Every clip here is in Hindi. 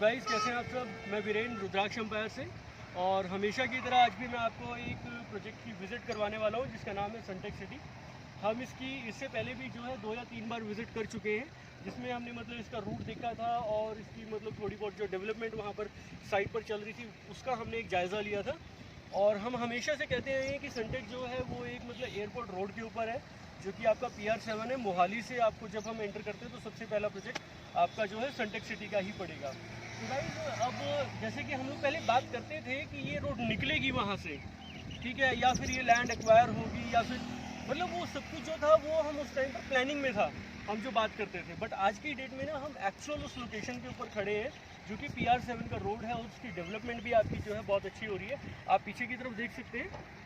गाइस, कैसे हैं आप सब। मैं वीरेंद्र रुद्राक्ष एम्पायर से, और हमेशा की तरह आज भी मैं आपको एक प्रोजेक्ट की विज़िट करवाने वाला हूं जिसका नाम है सनटेक सिटी। हम इससे पहले भी जो है 2 या 3 बार विज़िट कर चुके हैं, जिसमें हमने मतलब इसका रूट देखा था और इसकी मतलब थोड़ी बहुत जो डेवलपमेंट वहाँ पर साइट पर चल रही थी उसका हमने एक जायज़ा लिया था। और हम हमेशा से कहते हैं कि सनटेक जो है वो एक मतलब एयरपोर्ट रोड के ऊपर है, जो कि आपका PR7 है। मोहाली से आपको जब हम एंटर करते हैं तो सबसे पहला प्रोजेक्ट आपका जो है सनटेक सिटी का ही पड़ेगा। तो गाइस, अब जैसे कि हम लोग पहले बात करते थे कि ये रोड निकलेगी वहाँ से, ठीक है, या फिर ये लैंड एक्वायर होगी, या फिर मतलब वो सब कुछ जो था वो हम उस टाइम पर प्लानिंग में था, हम जो बात करते थे। बट आज की डेट में ना हम एक्चुअल उस लोकेशन के ऊपर खड़े हैं जो कि PR7 का रोड है, और उसकी डेवलपमेंट भी आपकी जो है बहुत अच्छी हो रही है। आप पीछे की तरफ देख सकते हैं,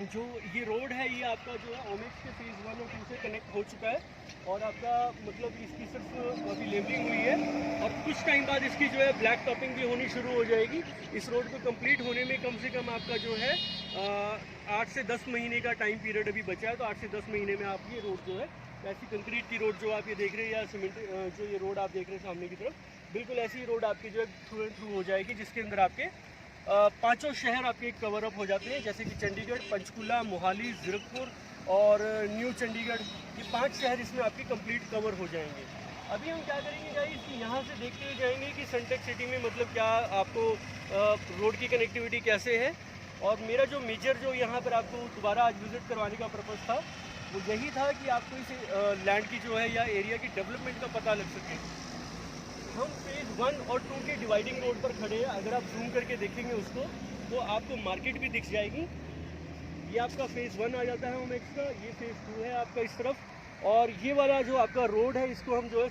जो ये रोड है ये आपका जो है ओमेक्स के फेज़ 1 और 2 से कनेक्ट हो चुका है, और आपका मतलब इसकी सिर्फ अभी लेवलिंग हुई है, और कुछ टाइम बाद इसकी जो है ब्लैक टॉपिंग भी होनी शुरू हो जाएगी। इस रोड को कंप्लीट होने में कम से कम आपका जो है 8 से 10 महीने का टाइम पीरियड अभी बचा है। तो 8 से 10 महीने में आप ये रोड जो है ऐसी कंक्रीट की रोड जो आप ये देख रहे हैं, या सीमेंट जो ये रोड आप देख रहे हैं सामने की तरफ, बिल्कुल ऐसी रोड आपकी जो है थ्रू एंड थ्रू हो जाएगी, जिसके अंदर आपके 5 शहर आपके कवर अप हो जाते हैं, जैसे कि चंडीगढ़, पंचकुला, मोहाली, ज़ीरकपुर और न्यू चंडीगढ़। ये 5 शहर इसमें आपके कंप्लीट कवर हो जाएंगे। अभी हम क्या करेंगे गाइस कि यहाँ से देखते हुए जाएंगे कि सनटेक सिटी में मतलब क्या आपको रोड की कनेक्टिविटी कैसे है। और मेरा जो मेजर जो यहाँ पर आपको दोबारा आज विज़िट करवाने का पर्पज़ था वो यही था कि आपको इस लैंड की जो है या एरिया की डेवलपमेंट का पता लग सके। हम फेज़ 1 और 2 के डिवाइडिंग रोड पर खड़े हैं। अगर आप जूम करके देखेंगे उसको तो आपको मार्केट भी दिख जाएगी। ये आपका फेज़ 1 आ जाता है ओमेक्स का, ये फेज़ 2 है आपका इस तरफ, और ये वाला जो आपका रोड है इसको हम जो है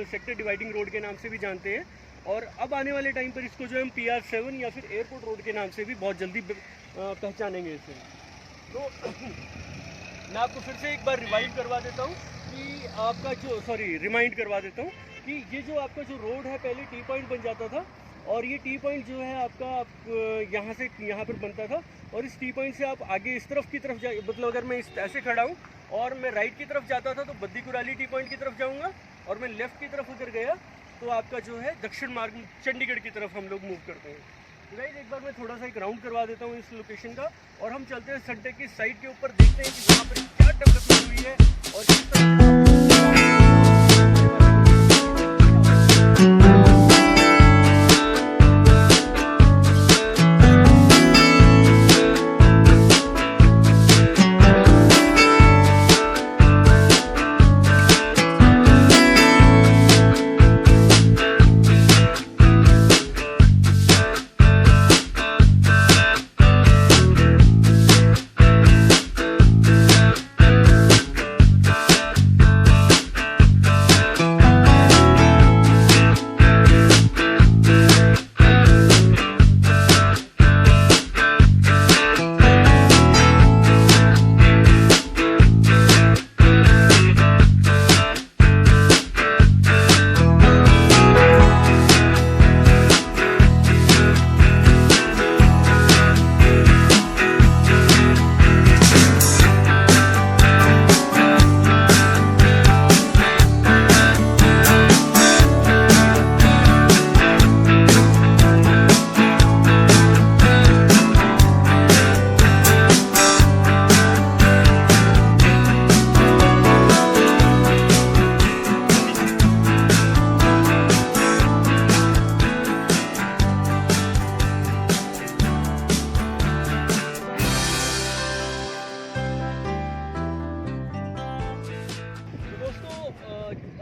सेक्टर डिवाइडिंग रोड के नाम से भी जानते हैं। और अब आने वाले टाइम पर इसको जो हम PR7 या फिर एयरपोर्ट रोड के नाम से भी बहुत जल्दी पहचानेंगे इसे। तो मैं आपको फिर से एक बार रिवाइंड करवा देता हूँ कि आपका जो रिमाइंड करवा देता हूँ कि ये जो आपका जो रोड है पहले T पॉइंट बन जाता था, और ये T पॉइंट जो है आपका यहाँ से यहाँ पर बनता था, और इस T पॉइंट से आप आगे इस तरफ की तरफ जा, मतलब अगर मैं ऐसे खड़ा हूँ और मैं राइट की तरफ जाता था तो बद्दी कुराली T पॉइंट की तरफ जाऊँगा, और मैं लेफ़्ट की तरफ अगर गया तो आपका जो है दक्षिण मार्ग चंडीगढ़ की तरफ हम लोग मूव करते हैं। तो गाइस, एक बार मैं थोड़ा सा एक राउंड करवा देता हूँ इस लोकेशन का, और हम चलते हैं सनटेक की साइड के ऊपर, देखते हैं कि वहाँ पर क्या डेवलपमेंट हुई है और किस तरह।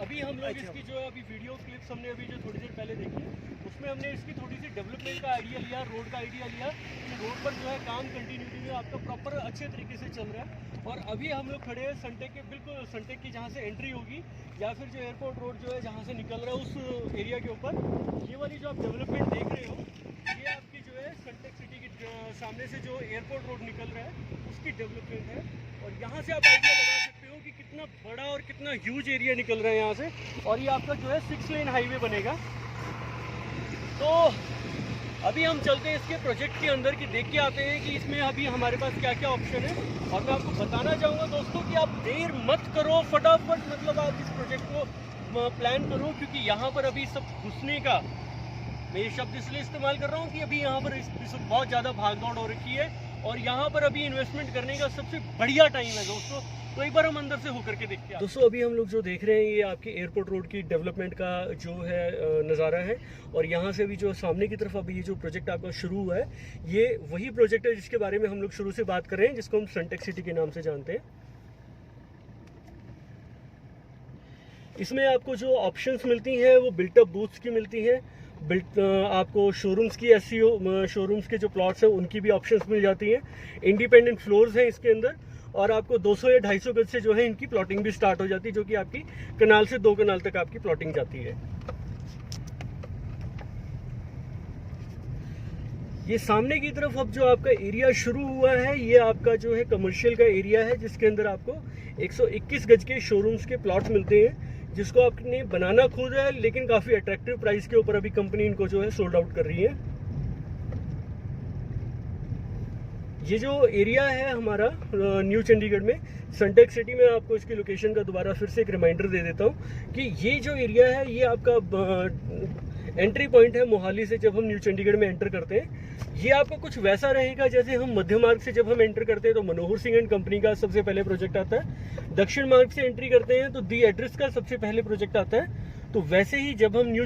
अभी हम लोग इसकी जो है अभी वीडियो क्लिप्स हमने अभी जो थोड़ी देर पहले देखी, उसमें हमने इसकी थोड़ी सी डेवलपमेंट का आइडिया लिया, रोड का आइडिया लिया कि रोड पर जो है काम कंटिन्यूटी में आपका प्रॉपर अच्छे तरीके से चल रहा है। और अभी हम लोग खड़े हैं सनटेक के बिल्कुल, सनटेक की जहाँ से एंट्री होगी या फिर जो एयरपोर्ट रोड जो है जहाँ से निकल रहा है उस एरिया के ऊपर। ये वाली जो आप डेवलपमेंट देख रहे हो ये आपकी जो है सनटेक सिटी के सामने से जो एयरपोर्ट रोड निकल रहा है उसकी डेवलपमेंट है। और यहाँ से आप आइडिया लगा सकते हो कि कितना बड़ा और कितना ह्यूज एरिया निकल रहा है यहाँ से, और ये आपका जो है 6 लेन हाईवे बनेगा। तो अभी हम चलते हैं इसके प्रोजेक्ट के अंदर की देख के आते हैं कि इसमें अभी हमारे पास क्या क्या ऑप्शन है। और मैं आपको बताना चाहूँगा दोस्तों कि आप देर मत करो, फटाफट मतलब आप इस प्रोजेक्ट को प्लान करो, क्योंकि यहाँ पर अभी सब घुसने का मैं ये शब्द इसलिए इस्तेमाल कर रहा हूँ कि अभी यहाँ पर इस बहुत ज़्यादा भागदौड़ हो रखी है और यहाँ पर अभी इन्वेस्टमेंट करने का सबसे बढ़िया टाइम है दोस्तों। तो एक बार हम अंदर से होकर के देखते हैं। दोस्तों अभी हम लोग जो देख रहे हैं ये आपके एयरपोर्ट रोड की डेवलपमेंट का जो है नज़ारा है, और यहाँ से भी जो सामने की तरफ अभी ये जो प्रोजेक्ट आपका शुरू हुआ है ये वही प्रोजेक्ट है जिसके बारे में हम लोग शुरू से बात कर रहे हैं, जिसको हम सनटेक सिटी के नाम से जानते हैं। इसमें आपको जो ऑप्शंस मिलती हैं वो बिल्ट अप बूथ्स की मिलती हैं, आपको शोरूम्स की एससीओ शोरूम्स के जो प्लॉट्स हैं उनकी भी ऑप्शंस मिल जाती हैं, इंडिपेंडेंट फ्लोर्स हैं इसके अंदर, और आपको 200 या 250 गज से जो है इनकी प्लॉटिंग भी स्टार्ट हो जाती है, जो कि आपकी कनाल से 2 कनाल तक आपकी प्लॉटिंग जाती है। ये सामने की तरफ अब जो आपका एरिया शुरू हुआ है ये आपका जो है कमर्शियल का एरिया है, जिसके अंदर आपको 121 गज के शोरूम्स के प्लॉट्स मिलते हैं, जिसको आपने बनाना खुद है, लेकिन काफ़ी अट्रैक्टिव प्राइस के ऊपर अभी कंपनी इनको जो है सोल्ड आउट कर रही है। ये जो एरिया है हमारा न्यू चंडीगढ़ में सनटेक सिटी में, आपको इसकी लोकेशन का दोबारा फिर से एक रिमाइंडर दे देता हूँ कि ये जो एरिया है ये आपका एंट्री पॉइंट है मोहाली से। जब हम न्यू चंडीगढ़ में एंटर करते हैं ये आपका कुछ वैसा रहेगा जैसे हम मध्य मार्ग से जब हम एंटर करते हैं तो मनोहर सिंह एंड कंपनी का सबसे पहले प्रोजेक्ट आता है, दक्षिण मार्ग से एंट्री करते हैं तो दी एड्रेस का सबसे पहले प्रोजेक्ट आता है। तो वैसे ही जब हम न्यू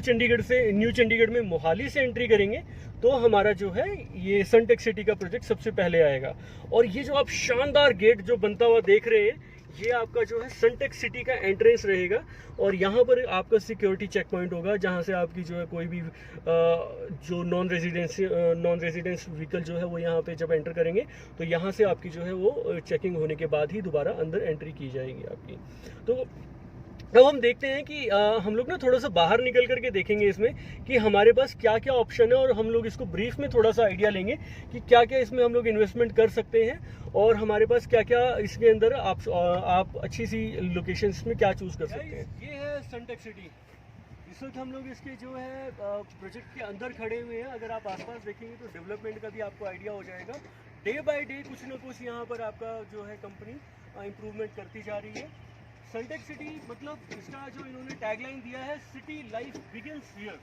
चंडीगढ़ में मोहाली से एंट्री करेंगे तो हमारा जो है ये सनटेक सिटी का प्रोजेक्ट सबसे पहले आएगा। और ये जो आप शानदार गेट जो बनता हुआ देख रहे हैं ये आपका जो है सनटेक सिटी का एंट्रेंस रहेगा, और यहाँ पर आपका सिक्योरिटी चेक पॉइंट होगा जहाँ से आपकी जो है कोई भी जो नॉन रेजिडेंस व्हीकल जो है वो यहाँ पे जब एंटर करेंगे तो यहाँ से आपकी जो है वो चेकिंग होने के बाद ही दोबारा अंदर एंट्री की जाएगी आपकी। तो अब हम देखते हैं कि हम लोग ना थोड़ा सा बाहर निकल करके देखेंगे इसमें कि हमारे पास क्या क्या ऑप्शन है, और हम लोग इसको ब्रीफ में थोड़ा सा आइडिया लेंगे कि क्या क्या इसमें हम लोग इन्वेस्टमेंट कर सकते हैं, और हमारे पास क्या क्या इसके अंदर आप अच्छी सी लोकेशन में क्या चूज कर सकते हैं। ये है सनटेक सिटी। इस वक्त हम लोग इसके जो है प्रोजेक्ट के अंदर खड़े हुए हैं। अगर आप आसपास देखेंगे तो डेवलपमेंट का भी आपको आइडिया हो जाएगा। डे बाय डे कुछ ना कुछ यहाँ पर आपका जो है कंपनी इम्प्रूवमेंट करती जा रही है। सनटेक सिटी मतलब इसका जो इन्होंने टैगलाइन दिया है city life begins here.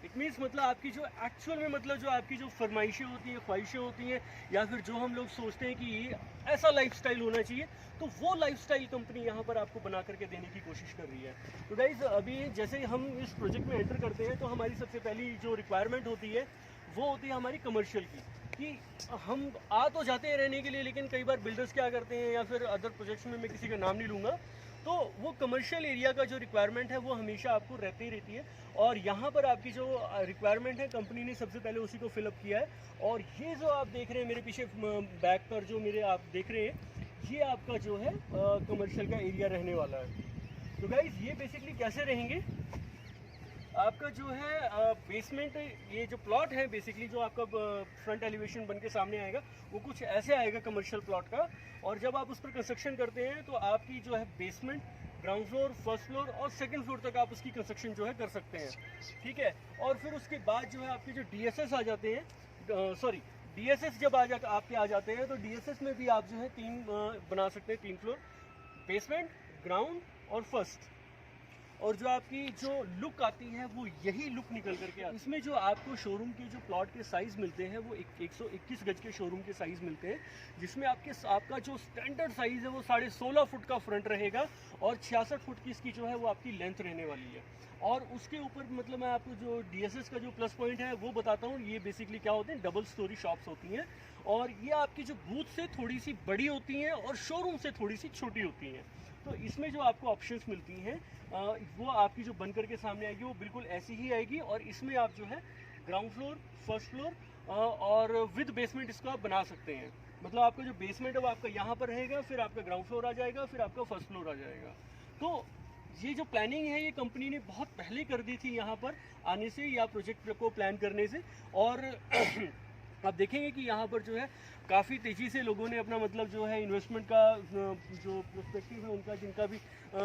It means मतलब आपकी जो एक्चुअल में मतलब जो आपकी जो फरमाइशें होती हैं, ख्वाहिशें होती हैं, या फिर जो हम लोग सोचते हैं कि ये ऐसा लाइफस्टाइल होना चाहिए, तो वो लाइफस्टाइल कंपनी यहाँ पर आपको बना करके देने की कोशिश कर रही है। तो गाइज अभी जैसे हम इस प्रोजेक्ट में एंटर करते हैं तो हमारी सबसे पहली जो रिक्वायरमेंट होती है वो होती है हमारी कमर्शियल की, कि हम आ तो जाते हैं रहने के लिए, लेकिन कई बार बिल्डर्स क्या करते हैं या फिर अदर प्रोजेक्ट्स में मैं किसी का नाम नहीं लूँगा, तो वो कमर्शियल एरिया का जो रिक्वायरमेंट है वो हमेशा आपको रहती ही रहती है। और यहाँ पर आपकी जो रिक्वायरमेंट है कंपनी ने सबसे पहले उसी को फिलअप किया है। और ये जो आप देख रहे हैं मेरे पीछे बैक पर जो मेरे आप देख रहे हैं ये आपका जो है कमर्शियल का एरिया रहने वाला है। तो गाइज ये बेसिकली कैसे रहेंगे, आपका जो है बेसमेंट, ये जो प्लॉट है बेसिकली जो आपका फ्रंट एलिवेशन बन के सामने आएगा वो कुछ ऐसे आएगा कमर्शियल प्लॉट का। और जब आप उस पर कंस्ट्रक्शन करते हैं तो आपकी जो है basement, ground floor, first floor और सेकंड फ्लोर तक आप उसकी कंस्ट्रक्शन जो है कर सकते हैं, ठीक है। और फिर उसके बाद जो है आपके जो डीएसएस आ जाते हैं, डीएसएस जब आपके आ जाते हैं तो डीएसएस में भी आप जो है 3 बना सकते हैं, 3 फ्लोर, बेसमेंट, ग्राउंड और फर्स्ट। और जो आपकी जो लुक आती है वो यही लुक निकल करके आती है। इसमें जो आपको शोरूम के जो प्लॉट के साइज़ मिलते हैं वो 121 गज के शोरूम के साइज़ मिलते हैं, जिसमें आपका जो स्टैंडर्ड साइज़ है वो 16.5 फुट का फ्रंट रहेगा और 66 फुट की इसकी जो है वो आपकी लेंथ रहने वाली है। और उसके ऊपर मतलब मैं आपको जो डीएसएस का जो प्लस पॉइंट है वो बताता हूँ। ये बेसिकली क्या होते हैं, डबल स्टोरी शॉप्स होती हैं, और ये आपकी जो बूथ से थोड़ी सी बड़ी होती हैं और शोरूम से थोड़ी सी छोटी होती हैं। तो इसमें जो आपको ऑप्शंस मिलती हैं वो आपकी जो बन करके सामने आएगी वो बिल्कुल ऐसी ही आएगी। और इसमें आप जो है ग्राउंड फ्लोर, फर्स्ट फ्लोर और विद बेसमेंट इसको आप बना सकते हैं। मतलब आपका जो बेसमेंट है वो आपका यहाँ पर रहेगा, फिर आपका ग्राउंड फ्लोर आ जाएगा, फिर आपका फर्स्ट फ्लोर आ जाएगा। तो ये जो प्लानिंग है ये कंपनी ने बहुत पहले कर दी थी यहाँ पर आने से या प्रोजेक्ट को प्लान करने से। और आप देखेंगे कि यहाँ पर जो है काफ़ी तेज़ी से लोगों ने अपना मतलब जो है इन्वेस्टमेंट का जो पर्सपेक्टिव है उनका, जिनका भी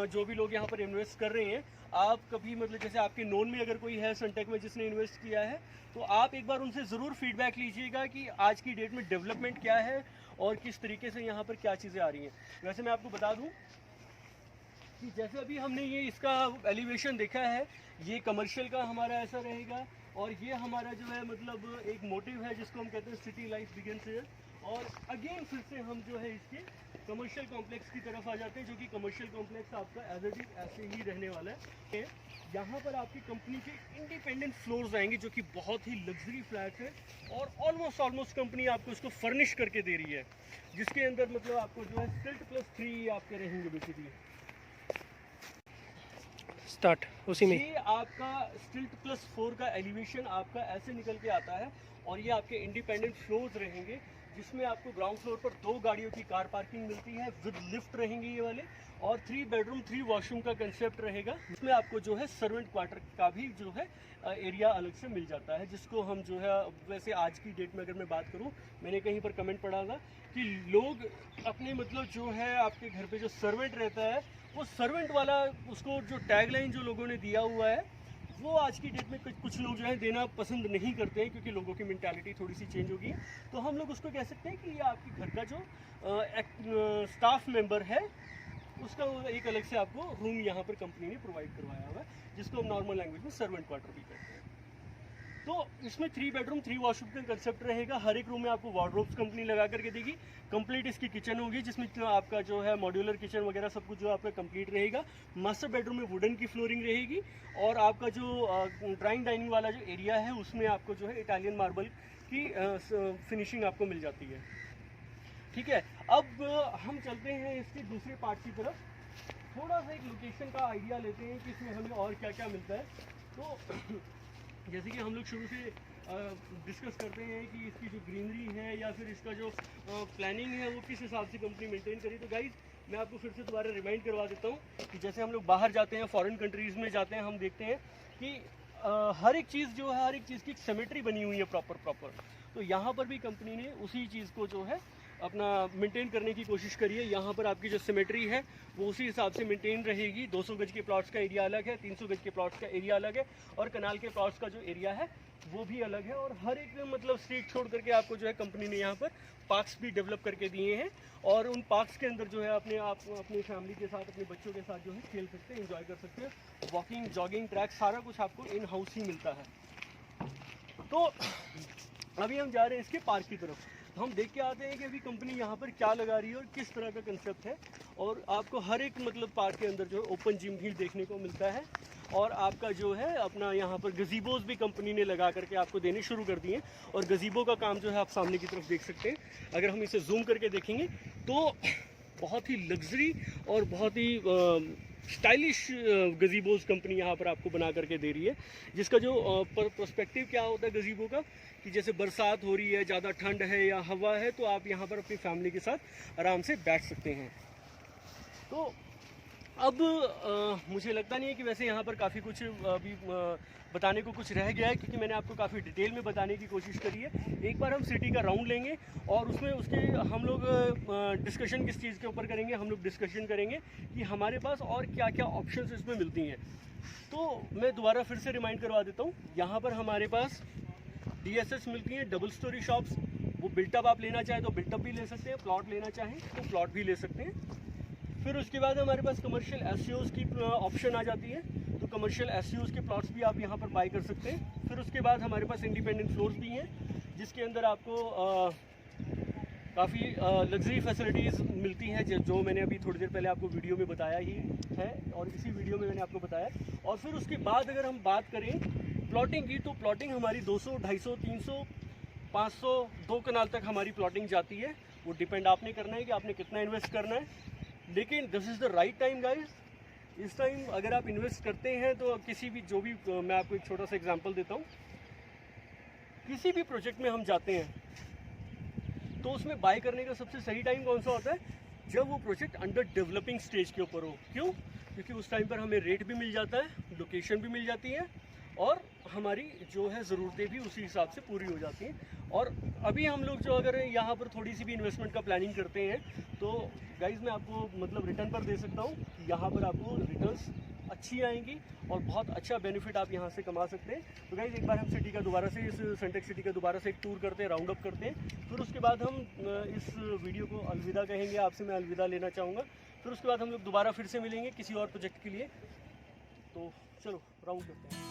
जो भी लोग यहाँ पर इन्वेस्ट कर रहे हैं, आप कभी मतलब जैसे आपके नोन में अगर कोई है सनटेक में जिसने इन्वेस्ट किया है तो आप एक बार उनसे ज़रूर फीडबैक लीजिएगा कि आज की डेट में डेवलपमेंट क्या है और किस तरीके से यहाँ पर क्या चीज़ें आ रही हैं। वैसे मैं आपको बता दूँ कि जैसे अभी हमने ये इसका एलिवेशन देखा है, ये कमर्शियल का हमारा ऐसा रहेगा, और ये हमारा जो है मतलब एक मोटिव है जिसको हम कहते हैं सिटी लाइफ बिगिंस हियर। और अगेन फिर से हम जो है इसके कमर्शियल कॉम्प्लेक्स की तरफ आ जाते हैं, जो कि कमर्शियल कॉम्प्लेक्स आपका एज इट इज ऐसे ही रहने वाला है। यहाँ पर आपकी कंपनी के इंडिपेंडेंट फ्लोर्स आएंगे जो कि बहुत ही लग्जरी फ्लैट है, और ऑलमोस्ट कंपनी आपको इसको फर्निश करके दे रही है, जिसके अंदर मतलब आपको जो है स्टिल्ट प्लस 3 आपके रहेंगे बेसिकली। स्टार्ट उसी में ये आपका स्टिल्ट प्लस 4 का एलिवेशन आपका ऐसे निकल के आता है, और ये आपके इंडिपेंडेंट फ्लोर्स रहेंगे, जिसमें आपको ग्राउंड फ्लोर पर 2 गाड़ियों की कार पार्किंग मिलती है विद लिफ्ट रहेंगे ये वाले, और 3 बेडरूम 3 वॉशरूम का कंसेप्ट रहेगा। इसमें आपको जो है सर्वेंट क्वार्टर का भी जो है एरिया अलग से मिल जाता है, जिसको हम जो है वैसे आज की डेट में अगर मैं बात करूं, मैंने कहीं पर कमेंट पढ़ा था कि लोग अपने मतलब जो है आपके घर पे जो सर्वेंट रहता है, वो सर्वेंट वाला उसको जो टैगलाइन जो लोगों ने दिया हुआ है, वो आज की डेट में कुछ लोग जो है देना पसंद नहीं करते हैं, क्योंकि लोगों की मेंटालिटी थोड़ी सी चेंज होगी। तो हम लोग उसको कह सकते हैं कि ये आपके घर का जो स्टाफ मेंबर है, उसका एक अलग से आपको रूम यहाँ पर कंपनी ने प्रोवाइड करवाया हुआ है, जिसको हम नॉर्मल लैंग्वेज में सर्वेंट क्वार्टर भी कहते हैं। तो इसमें 3 बेडरूम 3 वॉशरूम का कंसेप्ट रहेगा। हर एक रूम में आपको वार्डरोब्स कंपनी लगा करके देगी। कंप्लीट इसकी किचन होगी, जिसमें आपका जो है मॉड्यूलर किचन वगैरह सब कुछ जो आपका कंप्लीट रहेगा। मास्टर बेडरूम में वुडन की फ्लोरिंग रहेगी, और आपका जो ड्राइंग डाइनिंग वाला जो एरिया है, उसमें आपको जो है इटालियन मार्बल की फिनिशिंग आपको मिल जाती है। ठीक है, अब हम चलते हैं इसके दूसरे पार्ट की तरफ। थोड़ा सा एक लोकेशन का आइडिया लेते हैं कि इसमें हमें और क्या क्या मिलता है। तो जैसे कि हम लोग शुरू से डिस्कस करते हैं कि इसकी जो ग्रीनरी है या फिर इसका जो प्लानिंग है वो किस हिसाब से कंपनी मेंटेन करी। तो गाइज मैं आपको फिर से दोबारा रिमाइंड करवा देता हूँ कि जैसे हम लोग बाहर जाते हैं, फॉरेन कंट्रीज़ में जाते हैं, हम देखते हैं कि हर एक चीज़ जो है, हर एक चीज़ की सिमेट्री बनी हुई है प्रॉपर। तो यहाँ पर भी कंपनी ने उसी चीज़ को जो है अपना मेंटेन करने की कोशिश करी है। यहाँ पर आपकी जो सिमेट्री है वो उसी हिसाब से मेंटेन रहेगी। 200 गज के प्लॉट्स का एरिया अलग है, 300 गज के प्लॉट्स का एरिया अलग है, और कनाल के प्लॉट्स का जो एरिया है वो भी अलग है। और हर एक मतलब स्ट्रीट छोड़ करके आपको जो है कंपनी ने यहाँ पर पार्क्स भी डेवलप करके दिए हैं, और उन पार्क्स के अंदर जो है आप अपनी फैमिली के साथ, अपने बच्चों के साथ जो है खेल सकते हैं, एंजॉय कर सकते हैं। वॉकिंग, जॉगिंग ट्रैक सारा कुछ आपको इन हाउस ही मिलता है। तो अभी हम जा रहे हैं इसके पार्क की तरफ। तो हम देख के आते हैं कि अभी कंपनी यहाँ पर क्या लगा रही है और किस तरह का कंसेप्ट है। और आपको हर एक मतलब पार्क के अंदर जो है ओपन जिम भी देखने को मिलता है, और आपका जो है अपना यहाँ पर गजीबोज भी कंपनी ने लगा करके आपको देने शुरू कर दिए। और गजीबो का काम जो है आप सामने की तरफ देख सकते हैं। अगर हम इसे जूम करके देखेंगे तो बहुत ही लग्जरी और बहुत ही स्टाइलिश गजीबोज कंपनी यहाँ पर आपको बना करके दे रही है, जिसका जो पर्सपेक्टिव क्या होता है गजीबो का, कि जैसे बरसात हो रही है, ज़्यादा ठंड है या हवा है, तो आप यहाँ पर अपनी फैमिली के साथ आराम से बैठ सकते हैं। तो अब मुझे लगता नहीं है कि वैसे यहाँ पर काफ़ी कुछ अभी बताने को कुछ रह गया है, क्योंकि मैंने आपको काफ़ी डिटेल में बताने की कोशिश करी है। एक बार हम सिटी का राउंड लेंगे और उसमें उसके हम लोग डिस्कशन किस चीज़ के ऊपर करेंगे, हम लोग डिस्कशन करेंगे कि हमारे पास और क्या क्या ऑप्शंस इसमें मिलती हैं। तो मैं दोबारा फिर से रिमाइंड करवा देता हूँ, यहाँ पर हमारे पास DSS मिलती हैं, डबल स्टोरी शॉप्स। वो बिल्टअप आप लेना चाहें तो बिल्टअप भी ले सकते हैं, प्लॉट लेना चाहें तो प्लॉट भी ले सकते हैं। फिर उसके बाद हमारे पास कमर्शियल SCOs की ऑप्शन आ जाती है, तो कमर्शियल SCOs के प्लॉट्स भी आप यहाँ पर बाई कर सकते हैं। फिर उसके बाद हमारे पास इंडिपेंडेंट फ्लोर्स भी हैं, जिसके अंदर आपको काफ़ी लग्जरी फैसिलिटीज़ मिलती हैं, जो मैंने अभी थोड़ी देर पहले आपको वीडियो में बताया ही है, और इसी वीडियो में मैंने आपको बताया। और फिर उसके बाद अगर हम बात करें प्लॉटिंग की, तो प्लॉटिंग हमारी 200, 250, 300, 500, 2 कनाल तक हमारी प्लॉटिंग जाती है। वो डिपेंड आपने करना है कि आपने कितना इन्वेस्ट करना है। लेकिन this is the right time guys. इस टाइम अगर आप इन्वेस्ट करते हैं तो किसी भी जो भी मैं आपको एक छोटा सा एग्जांपल देता हूँ, किसी भी प्रोजेक्ट में हम जाते हैं तो उसमें बाय करने का सबसे सही टाइम कौन सा होता है, जब वो प्रोजेक्ट अंडर डेवलपिंग स्टेज के ऊपर हो। क्यों? क्योंकि उस टाइम पर हमें रेट भी मिल जाता है, लोकेशन भी मिल जाती है, और हमारी जो है ज़रूरतें भी उसी हिसाब से पूरी हो जाती हैं। और अभी हम लोग जो अगर यहाँ पर थोड़ी सी भी इन्वेस्टमेंट का प्लानिंग करते हैं, तो गाइज़ मैं आपको मतलब रिटर्न पर दे सकता हूँ कि यहाँ पर आपको रिटर्न्स अच्छी आएंगी और बहुत अच्छा बेनिफिट आप यहाँ से कमा सकते हैं। तो गाइज़ एक बार हम सिटी का दोबारा से, इस सेंटेक्स सिटी का दोबारा से एक टूर करते हैं, राउंड अप करते हैं। फिर उसके बाद हम इस वीडियो को अलविदा कहेंगे, आपसे मैं अलविदा लेना चाहूँगा। फिर उसके बाद हम लोग दोबारा फिर से मिलेंगे किसी और प्रोजेक्ट के लिए। तो चलो राउंड करते हैं।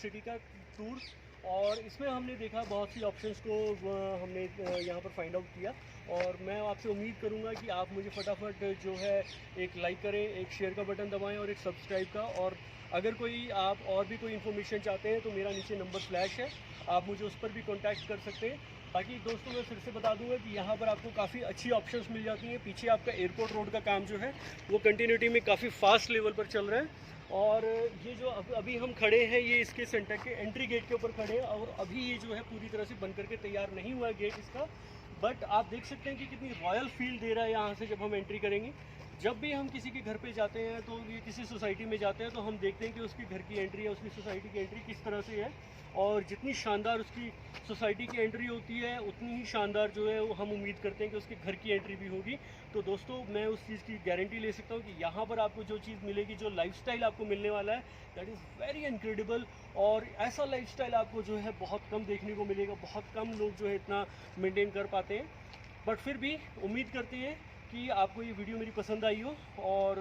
सिटी का टूर, और इसमें हमने देखा बहुत सी ऑप्शंस को हमने यहाँ पर फाइंड आउट किया। और मैं आपसे उम्मीद करूँगा कि आप मुझे फटाफट जो है एक लाइक करें, एक शेयर का बटन दबाएं और एक सब्सक्राइब का। और अगर कोई आप और भी कोई इन्फॉर्मेशन चाहते हैं तो मेरा नीचे नंबर फ्लैश है, आप मुझे उस पर भी कॉन्टैक्ट कर सकते हैं। बाकी दोस्तों मैं फिर से बता दूंगा कि यहाँ पर आपको काफ़ी अच्छी ऑप्शंस मिल जाती हैं। पीछे आपका एयरपोर्ट रोड का काम जो है वो कंटिन्यूटी में काफ़ी फास्ट लेवल पर चल रहा है। और ये जो अभी हम खड़े हैं ये इसके सेंटर के एंट्री गेट के ऊपर खड़े हैं, और अभी ये जो है पूरी तरह से बन करके तैयार नहीं हुआ है गेट इसका। बट आप देख सकते हैं कि कितनी रॉयल फील दे रहा है यहाँ से जब हम एंट्री करेंगे। जब भी हम किसी के घर पे जाते हैं तो ये किसी सोसाइटी में जाते हैं तो हम देखते हैं कि उसके घर की एंट्री या उसकी सोसाइटी की एंट्री किस तरह से है, और जितनी शानदार उसकी सोसाइटी की एंट्री होती है उतनी ही शानदार जो है वो हम उम्मीद करते हैं कि उसके घर की एंट्री भी होगी। तो दोस्तों मैं उस चीज़ की गारंटी ले सकता हूँ कि यहाँ पर आपको जो चीज़ मिलेगी, जो लाइफस्टाइल आपको मिलने वाला है, दैट इज़ वेरी इनक्रेडिबल। और ऐसा लाइफस्टाइल आपको जो है बहुत कम देखने को मिलेगा, बहुत कम लोग जो है इतना मेंटेन कर पाते हैं। बट फिर भी उम्मीद करते हैं कि आपको ये वीडियो मेरी पसंद आई हो, और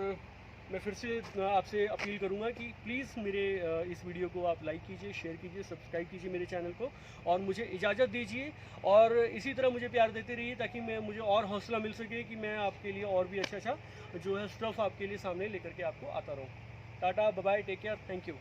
मैं फिर से आपसे अपील करूंगा कि प्लीज़ मेरे इस वीडियो को आप लाइक कीजिए, शेयर कीजिए, सब्सक्राइब कीजिए मेरे चैनल को, और मुझे इजाज़त दीजिए। और इसी तरह मुझे प्यार देते रहिए ताकि मुझे और हौसला मिल सके कि मैं आपके लिए और भी अच्छा जो है स्टफ़ आपके लिए सामने लेकर के आपको आता रहूँ। Ta-ta, bye bye, take care, thank you.